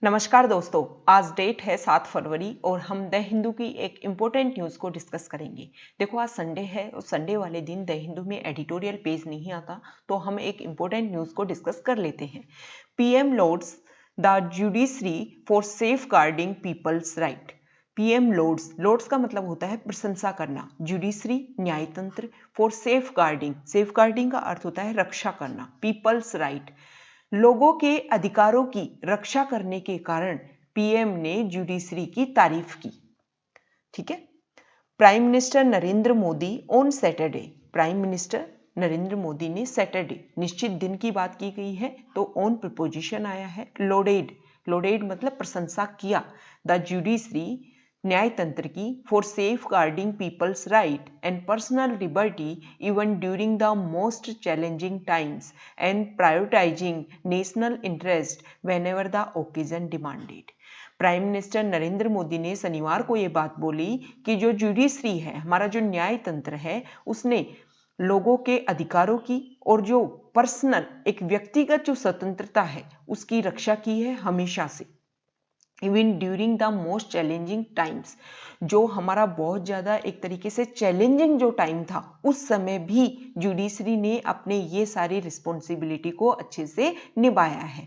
नमस्कार दोस्तों, आज डेट है 7 फरवरी और हम द हिंदू की एक इम्पोर्टेंट न्यूज़ को डिस्कस करेंगे। देखो आज संडे है और संडे वाले दिन द हिंदू में एडिटोरियल पेज नहीं आता, तो हम एक इम्पोर्टेंट न्यूज़ को डिस्कस कर लेते हैं। PM lauds the judiciary for safeguarding people's right. PM lauds का मतलब होता है प्रशंसा करना, जुडिशरी न्यायतंत्र, फॉर सेफ गार्डिंग का अर्थ होता है रक्षा करना, पीपल्स राइट लोगों के अधिकारों की रक्षा करने के कारण पीएम ने जुडिशरी की तारीफ की। ठीक है। Prime minister Narendra Modi on Saturday, prime minister Narendra Modi ने सैटरडे निश्चित दिन की बात की गई है, तो ऑन प्रीपोजिशन आया है। लोडेड मतलब प्रशंसा किया द जुडिशरी न्यायतंत्र की for safeguarding people's right and personal liberty even during the most challenging times and prioritising national interest whenever the occasion demanded. Prime minister Narendra Modi ने शनिवार को ये बात बोली कि जो जुडिशरी है, हमारा जो न्याय तंत्र है, उसने लोगों के अधिकारों की और जो पर्सनल एक व्यक्तिगत जो स्वतंत्रता है उसकी रक्षा की है हमेशा से। Even during the most challenging times, जो हमारा बहुत ज़्यादा एक तरीके से चैलेंजिंग जो टाइम था उस समय भी जुडिशरी ने अपने ये सारी रिस्पॉन्सिबिलिटी को अच्छे से निभाया है।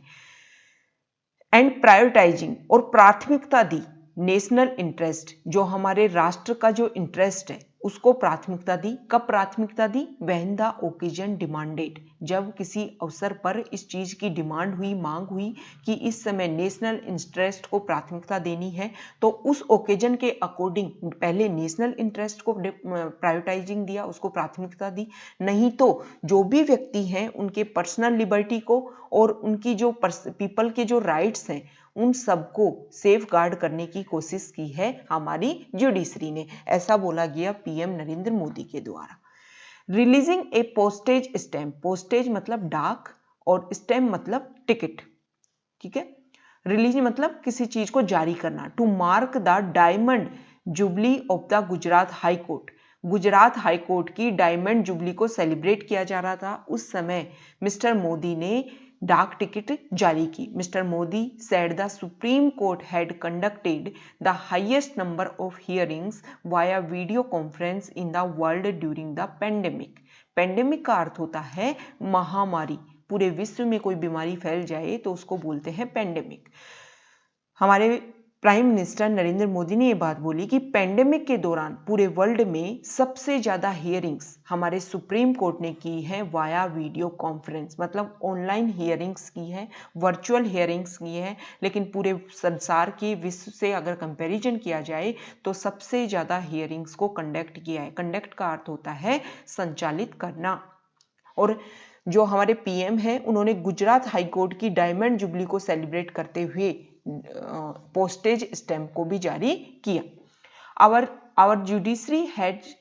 एंड प्रायोरिटाइजिंग और प्राथमिकता दी नेशनल इंटरेस्ट, जो हमारे राष्ट्र का जो इंटरेस्ट है उसको प्राथमिकता दी। कब प्राथमिकता दी? व्हेन द ओकेजन डिमांडेड, जब किसी अवसर पर इस चीज की डिमांड हुई, मांग हुई कि इस समय नेशनल इंटरेस्ट को प्राथमिकता देनी है, तो उस ओकेजन के अकॉर्डिंग पहले नेशनल इंटरेस्ट को प्रायोरिटाइजिंग दिया, उसको प्राथमिकता दी। नहीं तो जो भी व्यक्ति हैं उनके पर्सनल लिबर्टी को और उनकी जो पीपल के जो राइट्स हैं उन सबको सेफ गार्ड करने की कोशिश की है हमारी जुडिशरी ने, ऐसा बोला गया पीएम नरेंद्र मोदी के द्वारा। रिलीजिंग ए पोस्टेज स्टैम्प, पोस्टेज मतलब डाक और स्टैम्प मतलब टिकट। ठीक है। रिलीज मतलब किसी चीज को जारी करना। To mark the diamond jubilee of the Gujarat high court, Gujarat high court की डायमंड जुबली को सेलिब्रेट किया जा रहा था, उस समय मिस्टर मोदी ने डाक टिकट जारी की। Mister Modi said the Supreme Court had conducted the highest number of hearings via video conference in the world during the pandemic. Pandemic का अर्थ होता है महामारी, पूरे विश्व में कोई बीमारी फैल जाए तो उसको बोलते हैं पेंडेमिक। हमारे प्राइम मिनिस्टर नरेंद्र मोदी ने ये बात बोली कि पेंडेमिक के दौरान पूरे वर्ल्ड में सबसे ज़्यादा हियरिंग्स हमारे सुप्रीम कोर्ट ने की है वाया वीडियो कॉन्फ्रेंस, मतलब ऑनलाइन हियरिंग्स की है, वर्चुअल हियरिंग्स की है। लेकिन पूरे संसार के विश्व से अगर कंपैरिजन किया जाए तो सबसे ज़्यादा हियरिंग्स को कंडक्ट किया है। कंडक्ट का अर्थ होता है संचालित करना। और जो हमारे पीएम है उन्होंने गुजरात हाई कोर्ट की डायमंड जुबली को सेलिब्रेट करते हुए पोस्टेज स्टैम्प को भी जारी किया। Our judiciary has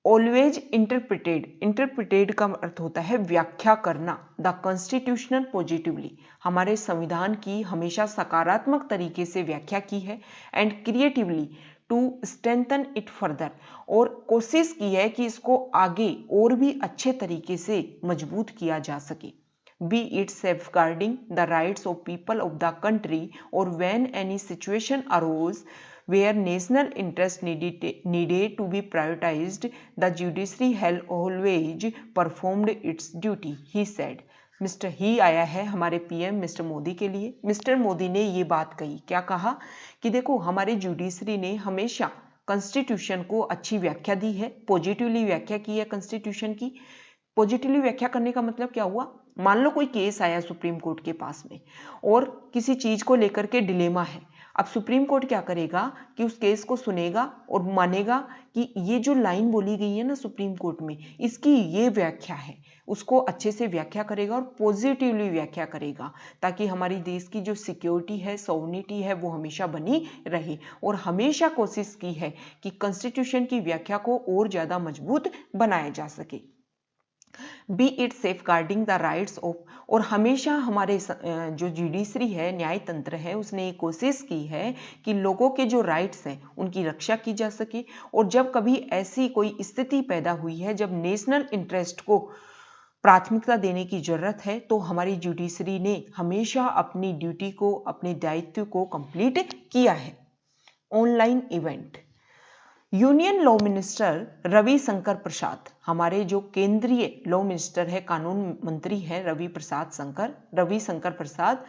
always interpreted का अर्थ होता है व्याख्या करना, द कॉन्स्टिट्यूशनल पॉजिटिवली, हमारे संविधान की हमेशा सकारात्मक तरीके से व्याख्या की है। And creatively to strengthen it further, और कोशिश की है कि इसको आगे और भी अच्छे तरीके से मजबूत किया जा सके। Be it safeguarding the rights of people of the country or when any situation arose where national interest needed to be prioritized, the judiciary has always performed its duty, he said. Mister ही आया है हमारे PM mister Modi के लिए। Mister Modi ने ये बात कही, क्या कहा कि देखो हमारे जुडिशरी ने हमेशा कॉन्स्टिट्यूशन को अच्छी व्याख्या दी है, पॉजिटिवली व्याख्या की है कॉन्स्टिट्यूशन की। पॉजिटिवली व्याख्या करने का मतलब क्या हुआ? मान लो कोई केस आया सुप्रीम कोर्ट के पास में और किसी चीज को लेकर के डिलेमा है। अब सुप्रीम कोर्ट क्या करेगा कि उस केस को सुनेगा और मानेगा कि ये जो लाइन बोली गई है ना सुप्रीम कोर्ट में, इसकी ये व्याख्या है, उसको अच्छे से व्याख्या करेगा और पॉजिटिवली व्याख्या करेगा, ताकि हमारी देश की जो सिक्योरिटी है, सॉवरेनिटी है, वो हमेशा बनी रहे। और हमेशा कोशिश की है कि कॉन्स्टिट्यूशन की व्याख्या को और ज्यादा मजबूत बनाया जा सके। Be it safeguarding the rights of, और हमेशा हमारे जो जुडिशरी है, न्याय तंत्र है, उसने ये कोशिश की है कि लोगों के जो राइट्स हैं उनकी रक्षा की जा सके। और जब कभी ऐसी कोई स्थिति पैदा हुई है जब नेशनल इंटरेस्ट को प्राथमिकता देने की जरूरत है, तो हमारी जुडिशरी ने हमेशा अपनी ड्यूटी को, अपने दायित्व को कंप्लीट किया है। Online event, union law minister Ravishankar Prasad, हमारे जो केंद्रीय लॉ मिनिस्टर है, कानून मंत्री है Ravishankar Prasad,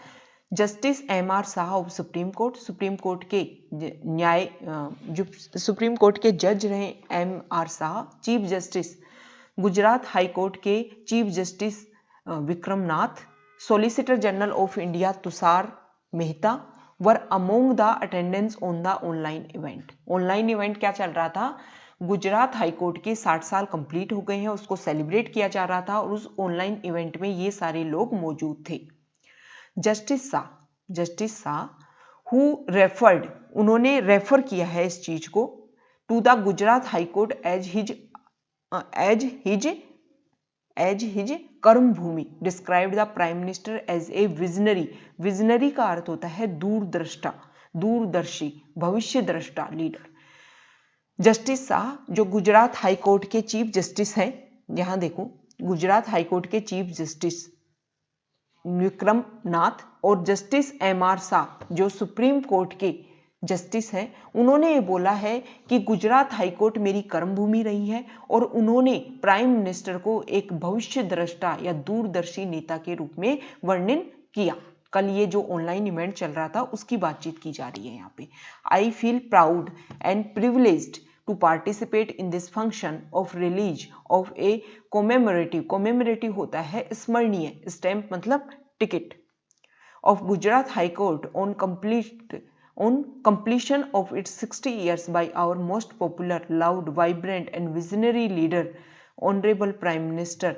justice M R. Shah of Supreme Court के सुप्रीम कोर्ट के जज रहे M R. Shah, chief justice Gujarat high Court के chief justice Vikram Nath, solicitor general of India Tushar Mehta were among the attendance on the online event. Online event क्या चल रहा था? गुजरात हाई कोर्ट के 60 साल कंप्लीट हो गए हैं, उसको सेलिब्रेट किया जा रहा था और उस ऑनलाइन इवेंट में ये सारे लोग मौजूद थे। जस्टिस शाह हु रेफर्ड, उन्होंने रेफर किया है इस चीज को to the Gujarat high Court as his karma bhoomi, described the prime minister as a visionary का अर्थ होता है दूरदृष्टा, दूरदर्शी, भविष्य दृष्टा लीडर। जस्टिस शाह जो गुजरात हाई कोर्ट के चीफ जस्टिस हैं, यहां देखो गुजरात हाई कोर्ट के चीफ जस्टिस विक्रम नाथ और जस्टिस एम.आर. शाह जो सुप्रीम कोर्ट के जस्टिस हैं, उन्होंने ये बोला है कि गुजरात हाई कोर्ट मेरी कर्मभूमि रही है और उन्होंने प्राइम मिनिस्टर को एक भविष्य दृष्टा या दूरदर्शी नेता के रूप में वर्णन किया। कल ये जो ऑनलाइन इवेंट चल रहा था उसकी बातचीत की जा रही है यहाँ पे। I feel proud and privileged to participate in this function of release of a commemorative होता है स्मरणीय, स्टैम्प मतलब ticket, of Gujarat high court on completion of its 60 years by our most popular, loud, vibrant and visionary leader, Honorable Prime Minister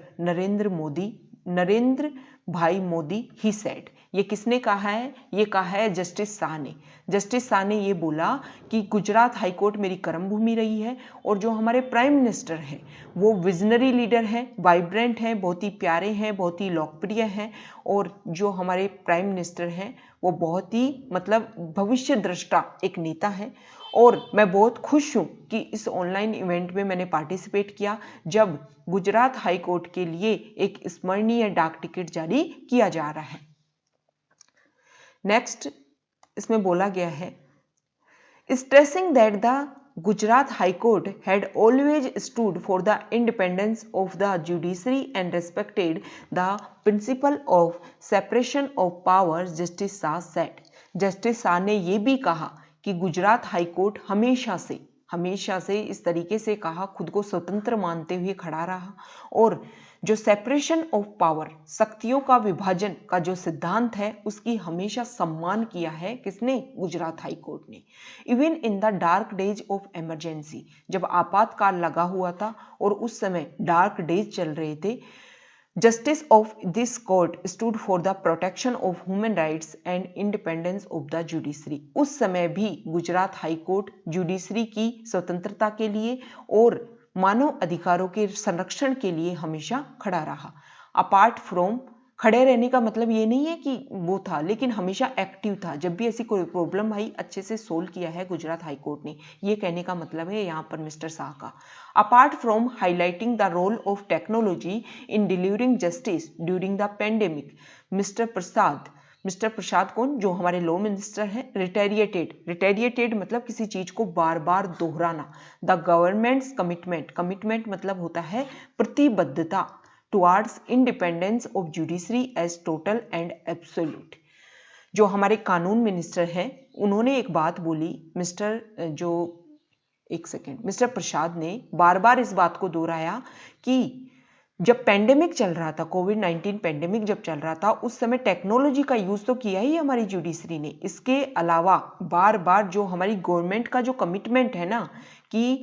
Narendra भाई Modi, he said। ये किसने कहा है? ये कहा है जस्टिस शाह ने। जस्टिस शाह ने ये बोला कि गुजरात हाई कोर्ट मेरी कर्मभूमि रही है और जो हमारे प्राइम मिनिस्टर हैं वो विजनरी लीडर हैं, वाइब्रेंट हैं, बहुत ही प्यारे हैं, बहुत ही लोकप्रिय हैं और जो हमारे प्राइम मिनिस्टर हैं वो बहुत ही मतलब भविष्य दृष्टा एक नेता है। और मैं बहुत खुश हूँ कि इस ऑनलाइन इवेंट में मैंने पार्टिसिपेट किया जब गुजरात हाई कोर्ट के लिए एक स्मरणीय डाक टिकट जारी किया जा रहा है। नेक्स्ट इसमें बोला गया है, stressing that the Gujarat high court had always stood for the independence of the judiciary and respected the principle of separation of powers, justice Shah said. Justice Shah ने यह भी कहा कि गुजरात हाई कोर्ट हमेशा से इस तरीके से कहा, खुद को स्वतंत्र मानते हुए खड़ा रहा और जो सेपरेशन ऑफ पावर, शक्तियों का विभाजन का जो सिद्धांत है उसकी हमेशा सम्मान किया है। किसने? गुजरात हाई कोर्ट ने। Even in the dark days of emergency, जब आपातकाल लगा हुआ था और उस समय डार्क डेज चल रहे थे, justice of this court stood for the protection of human rights and independence of the judiciary. उस समय भी गुजरात हाई कोर्ट जुडिशरी की स्वतंत्रता के लिए और मानव अधिकारों के संरक्षण के लिए हमेशा खड़ा रहा। अपार्ट फ्रॉम, खड़े रहने का मतलब ये नहीं है कि वो था, लेकिन हमेशा एक्टिव था। जब भी ऐसी कोई प्रॉब्लम आई अच्छे से सोल्व किया है गुजरात हाई कोर्ट ने, ये कहने का मतलब है यहाँ पर मिस्टर शाह का। Apart from highlighting the role of technology in delivering justice during the pandemic, mister Prasad कौन? जो हमारे लॉ मिनिस्टर हैं, रिटेरिएटेड मतलब किसी चीज को बार बार दोहराना। द गवर्नमेंट्स कमिटमेंट मतलब होता है प्रतिबद्धता towards independence of judiciary as total and absolute. जो हमारे कानून मिनिस्टर हैं उन्होंने एक बात बोली, मिस्टर प्रसाद ने बार बार इस बात को दोहराया कि जब पेंडेमिक चल रहा था, कोविड-19 पेंडेमिक जब चल रहा था, उस समय टेक्नोलॉजी का यूज तो किया ही हमारी जुडिशरी ने। इसके अलावा बार बार जो हमारी गवर्नमेंट का जो कमिटमेंट है ना कि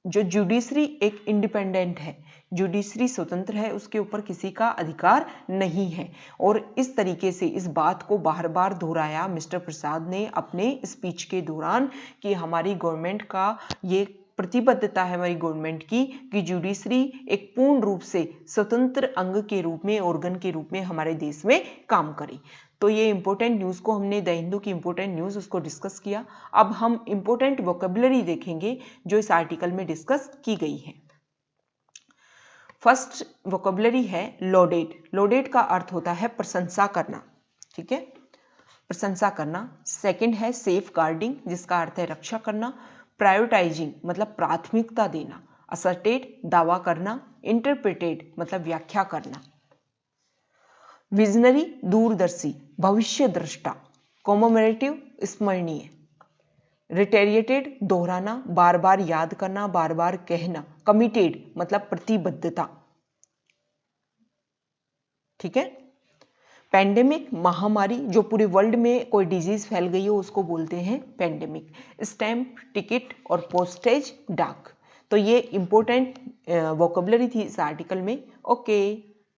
जो जुडिशरी एक इंडिपेंडेंट है, जुडिशरी स्वतंत्र है, उसके ऊपर किसी का अधिकार नहीं है। और इस तरीके से इस बात को बार बार दोहराया मिस्टर प्रसाद ने अपने स्पीच के दौरान कि हमारी गवर्नमेंट का ये प्रतिबद्धता है हमारी गवर्नमेंट की कि जुडिशरी एक पूर्ण रूप से स्वतंत्र अंग के रूप में, ऑर्गन के रूप में हमारे देश में काम करे। तो ये इंपॉर्टेंट न्यूज़ को हमने द हिंदू की इंपॉर्टेंट न्यूज़ उसको डिस्कस किया। अब हम इंपॉर्टेंट वोकेबुलरी देखेंगे जो इस आर्टिकल में डिस्कस की गई है। फर्स्ट वोकेबलरी है लॉडेड। लॉडेड का अर्थ होता है प्रशंसा करना, ठीक है, प्रशंसा करना। सेकंड है सेफ गार्डिंग, जिसका अर्थ है रक्षा करना। प्रायोरिटाइजिंग मतलब प्राथमिकता देना। असर्टेड दावा करना। इंटरप्रेटेड मतलब व्याख्या करना। विजनरी दूरदर्शी, भविष्य दृष्टा। कॉमेमोरेटिव स्मरणीय। रिटेरिएटेड दोहराना, बार बार याद करना, बार बार कहना। कमिटेड मतलब प्रतिबद्धता, ठीक है। पैंडेमिक महामारी, जो पूरे वर्ल्ड में कोई डिजीज फैल गई हो उसको बोलते हैं पैंडेमिक। स्टैम्प, टिकट और पोस्टेज डाक। तो ये इंपॉर्टेंट वोकेबलरी थी इस आर्टिकल में। ओके।